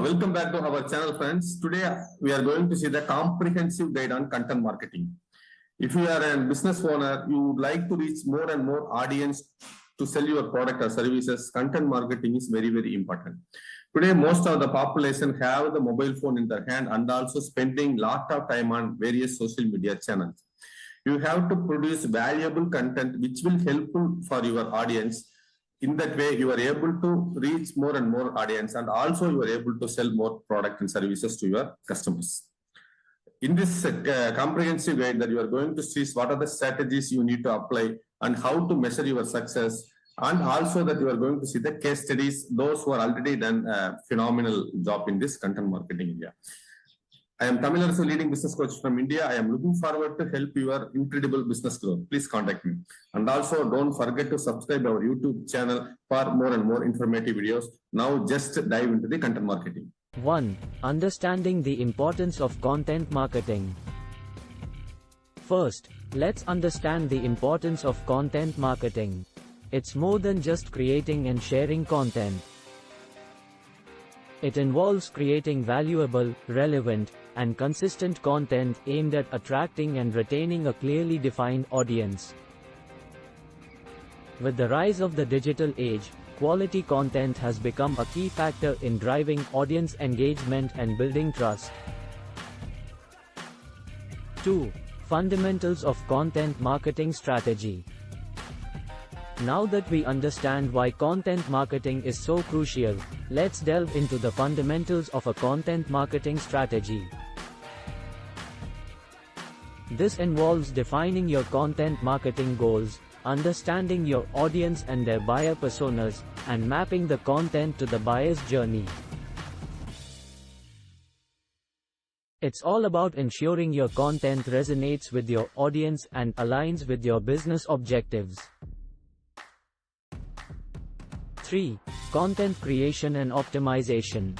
Welcome back to our channel, friends. Today we are going to see the comprehensive guide on content marketing. If you are a business owner, you would like to reach more and more audience to sell your product or services, content marketing is very, very important. Today, most of the population have the mobile phone in their hand and also spending lot of time on various social media channels. You have to produce valuable content which will helpful for your audience. In that way, you are able to reach more and more audience, and also you are able to sell more product and services to your customers. In this comprehensive guide that you are going to see what are the strategies you need to apply and how to measure your success, and also that you are going to see the case studies, those who are already done a phenomenal job in this content marketing area. I am Tamil Arasu, leading business coach from India. I am looking forward to help your incredible business growth. Please contact me. And also don't forget to subscribe our YouTube channel for more and more informative videos. Now just dive into the content marketing. 1. Understanding the importance of content marketing. First, let's understand the importance of content marketing. It's more than just creating and sharing content. It involves creating valuable, relevant, and consistent content aimed at attracting and retaining a clearly defined audience. With the rise of the digital age, quality content has become a key factor in driving audience engagement and building trust. 2. Fundamentals of content marketing strategy. Now that we understand why content marketing is so crucial, let's delve into the fundamentals of a content marketing strategy. This involves defining your content marketing goals, understanding your audience and their buyer personas, and mapping the content to the buyer's journey. It's all about ensuring your content resonates with your audience and aligns with your business objectives. 3. Content creation and optimization.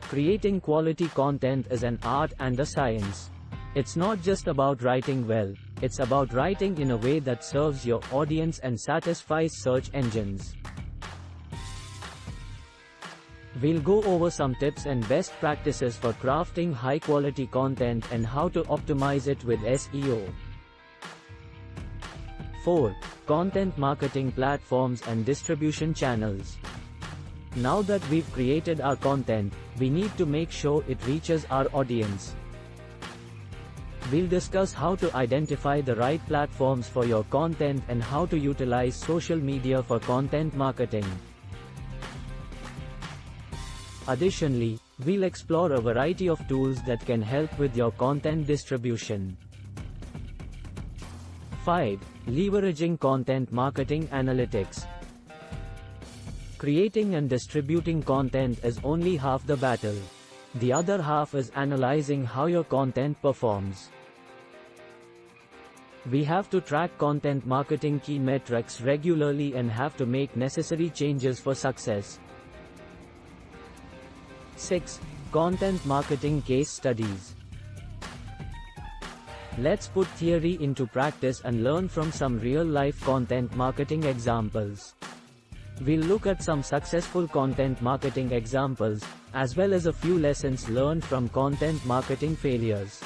Creating quality content is an art and a science. It's not just about writing well, it's about writing in a way that serves your audience and satisfies search engines. We'll go over some tips and best practices for crafting high-quality content and how to optimize it with SEO. 4. Content marketing platforms and distribution channels. Now that we've created our content, we need to make sure it reaches our audience. We'll discuss how to identify the right platforms for your content and how to utilize social media for content marketing. Additionally, we'll explore a variety of tools that can help with your content distribution. 5. Leveraging content marketing analytics. Creating and distributing content is only half the battle. The other half is analyzing how your content performs. We have to track content marketing key metrics regularly and have to make necessary changes for success. 6. Content marketing case studies. Let's put theory into practice and learn from some real-life content marketing examples. We'll look at some successful content marketing examples, as well as a few lessons learned from content marketing failures.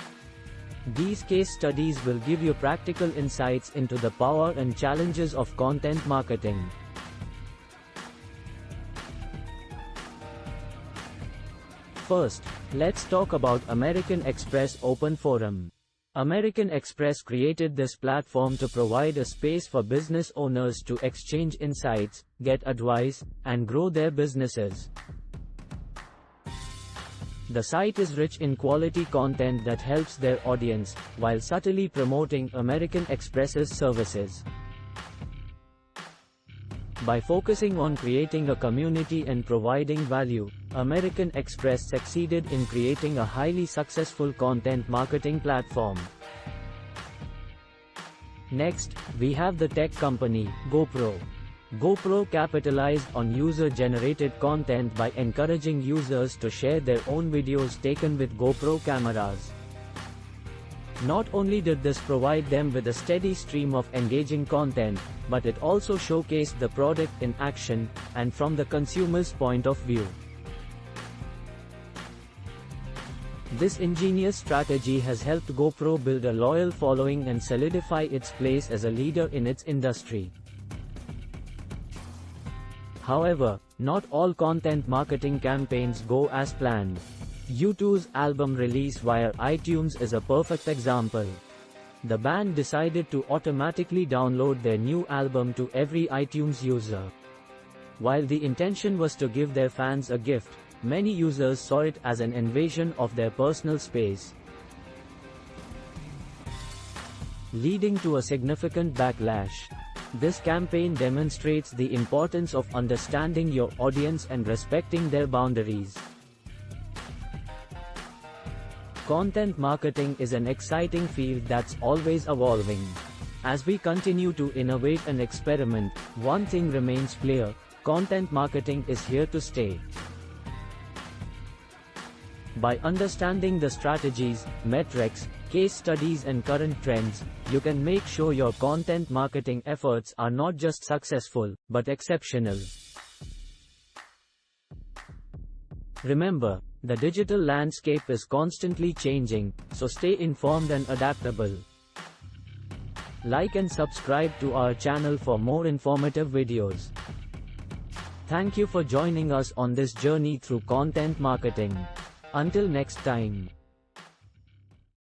These case studies will give you practical insights into the power and challenges of content marketing. First, let's talk about American Express Open Forum. American Express created this platform to provide a space for business owners to exchange insights, get advice, and grow their businesses. The site is rich in quality content that helps their audience, while subtly promoting American Express's services. By focusing on creating a community and providing value, American Express succeeded in creating a highly successful content marketing platform. Next, we have the tech company, GoPro. GoPro capitalized on user-generated content by encouraging users to share their own videos taken with GoPro cameras. Not only did this provide them with a steady stream of engaging content, but it also showcased the product in action, and from the consumer's point of view. This ingenious strategy has helped GoPro build a loyal following and solidify its place as a leader in its industry. However, not all content marketing campaigns go as planned. U2's album release via iTunes is a perfect example. The band decided to automatically download their new album to every iTunes user. While the intention was to give their fans a gift, many users saw it as an invasion of their personal space, leading to a significant backlash. This campaign demonstrates the importance of understanding your audience and respecting their boundaries. Content marketing is an exciting field that's always evolving. As we continue to innovate and experiment, one thing remains clear: content marketing is here to stay. By understanding the strategies, metrics, case studies and current trends, you can make sure your content marketing efforts are not just successful, but exceptional. Remember, the digital landscape is constantly changing, so stay informed and adaptable. Like and subscribe to our channel for more informative videos. Thank you for joining us on this journey through content marketing. Until next time.